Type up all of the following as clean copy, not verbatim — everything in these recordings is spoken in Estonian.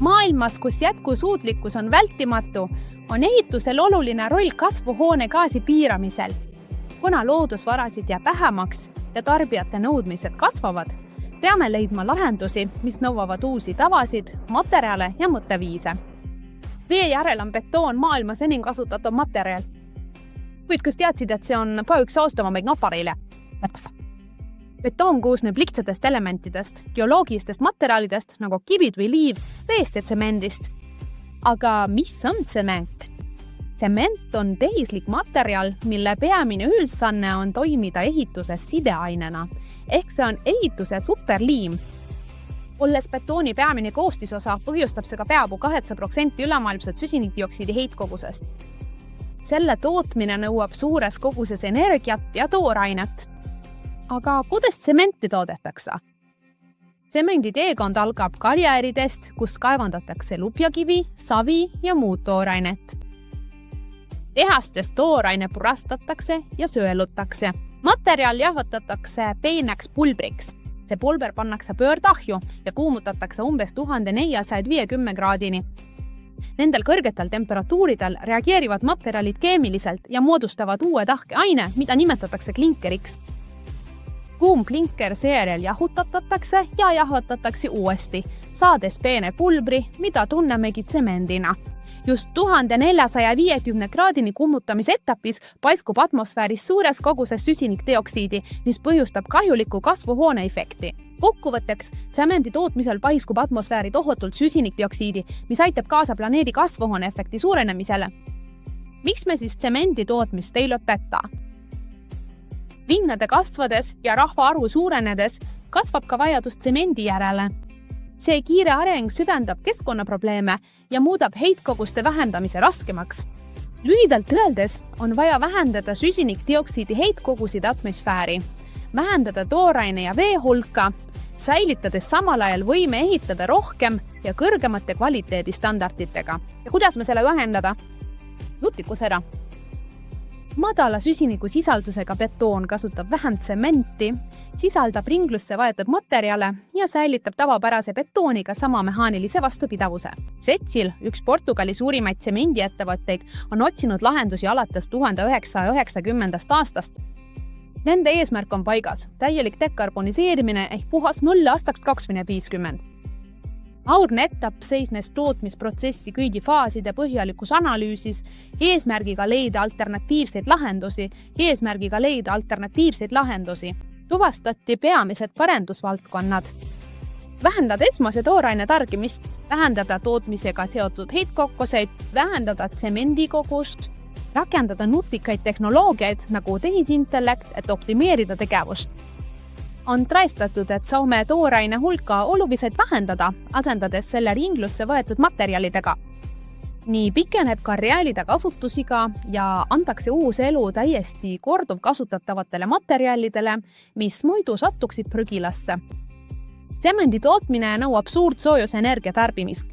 Maailmas, kus jätkusuutlikkus on vältimatu, on ehitusel oluline roll kasvuhoonegaasi piiramisel. Kuna loodusvarasid jääb vähemaks ja tarbijate nõudmised kasvavad, peame leidma lahendusi, mis nõuavad uusi tavasid, materjale ja mõtteviise. Vee järel on betoon maailmas enim kasutatud materjal. Kuid kas teadsid, et see on üks saastavamaid materjale? Betoon koosneb lihtsatest elementidest, geoloogilistest materjalidest nagu kivid või liiv, veest ja tsemendist. Aga mis on tsement? Tsement on tehislik materjal, mille peamine ülesanne on toimida ehituses sideainena, ehk see on ehituse superliim. Olles betooni peamine koostisosa, põhjustab see ka peaaegu 8% ülemaailmset süsinikdioksiidi heitkogusest. Selle tootmine nõuab suures koguses energiat ja toorainet. Aga kuidas tsementi toodetakse? Tsemendi teekond algab karjääridest, kus kaevandatakse lupjakivi, savi ja muud toorainet. Tehastest tooraine purastatakse ja söelutakse. Materjal jahvatatakse peeneks pulbriks. See pulber pannakse pöördahju ja kuumutatakse umbes 1450 kraadini. Nendel kõrgetel temperatuuridel reageerivad materjalid keemiliselt ja moodustavad uue tahkeaine, mida nimetatakse klinkeriks. Kuum klinker seejärel jahutatakse ja jahvatatakse uuesti, saades peene pulbri, mida tunnemegi tsemendina. Just 1450 kraadini kummutamise etapis paiskub atmosfääris suures koguses süsinikdioksiidi, mis põhjustab kahjuliku kasvuhooneefekti. Kokkuvõtteks, tsemendi tootmisel paiskub atmosfääri tohutult süsinikdioksiidi, mis aitab kaasa planeedi kasvuhooneefekti suurenemisele. Miks me siis tsemendi tootmist ei lõpeta? Linnade kasvades ja rahvaarvu suurenedes kasvab ka vajadus tsemendi järele. See kiire areng süvendab keskkonnaprobleeme ja muudab heitkoguste vähendamise raskemaks. Lühidalt öeldes on vaja vähendada süsinikdioksiidi heitkogusid atmosfääri, vähendada tooraine ja vee hulka, säilitades samal ajal võime ehitada rohkem ja kõrgemate kvaliteedistandarditega. Ja kuidas me selle vähendada? Nutikus ära. Madala süsinikusisaldusega betoon kasutab vähem tsementi, sisaldab ringlusse vaetud materjale ja säilitab tavapärase betooniga sama mehaanilise vastupidavuse. Setsil, üks Portugali suurimaid tsemendiettevõtteid, on otsinud lahendusi alates 1990. aastast. Nende eesmärk on paigas, täielik dekarboniseerimine ehk puhas null aastaks 2050. Aurne etapp seisnes tootmisprotsessi kõigi faaside põhjalikus analüüsis, eesmärgiga leida alternatiivseid lahendusi. Tuvastati peamised parendusvaldkonnad. Vähendada esmase tooraine targimist, vähendada tootmisega seotud heitkokkuseid, vähendada tsemendi kogust, rakendada nutikaid tehnoloogiaid nagu tehisintellekt, et optimeerida tegevust. On tõestatud, et saame tooraine hulka oluliselt vähendada, asendades selle ringlusse võetud materjalidega. Nii pikeneb karjäälide kasutusiga ja antakse uus elu täiesti korduvkasutatavatele materjalidele, mis muidu sattuksid prügilasse. Tsemendi tootmine nõuab suurt soojusenergia tarbimist.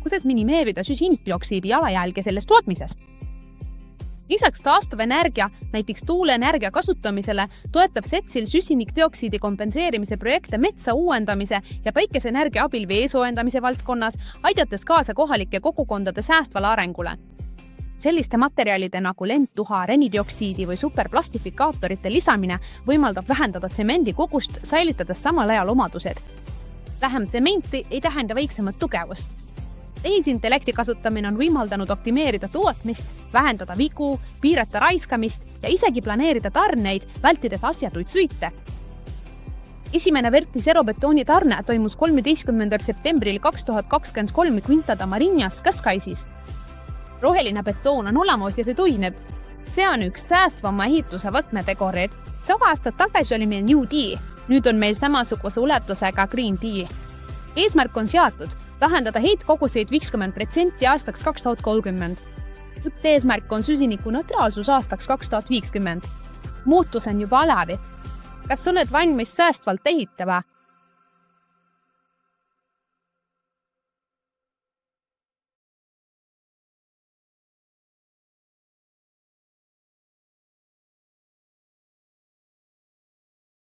Kuidas minimeerida süsinikdioksiidi jalajälge selles tootmises? Lisaks taastuvenergia, näiteks tuuleenergia kasutamisele, toetab Setsil süsinikdioksiidi kompenseerimise projekte metsa uuendamise ja päikeseenergia abil vee soojendamise valdkonnas, aidates kaasa kohalike kogukondade säästvale arengule. Selliste materjalide nagu lendtuha, renidioksiidi või superplastifikaatorite lisamine võimaldab vähendada tsemendi kogust, säilitades samal ajal omadused. Vähem tsementi ei tähenda väiksemat tugevust. Tehisintellekti kasutamine on võimaldanud optimeerida tootmist, vähendada vigu, piirata raiskamist ja isegi planeerida tarneid, vältides asjatuid sõite. Esimene Verti serobetooni tarne toimus 13. septembril 2023 Quinta da Marinas Cascaisis. Roheline betoon on olemas ja see toimib. See on üks säästvama ehituse võtmetegorid. 100 aastat tagasi oli meil New Deal, nüüd on meil samasuguse ulatusega Green Deal. Eesmärk on seatud vähendada heitkoguseid 50% aastaks 2030. Eesmärk on süsinikuneutraalsus aastaks 2050. Muutus on juba alavid. Kas oled valmis säästvalt ehitama?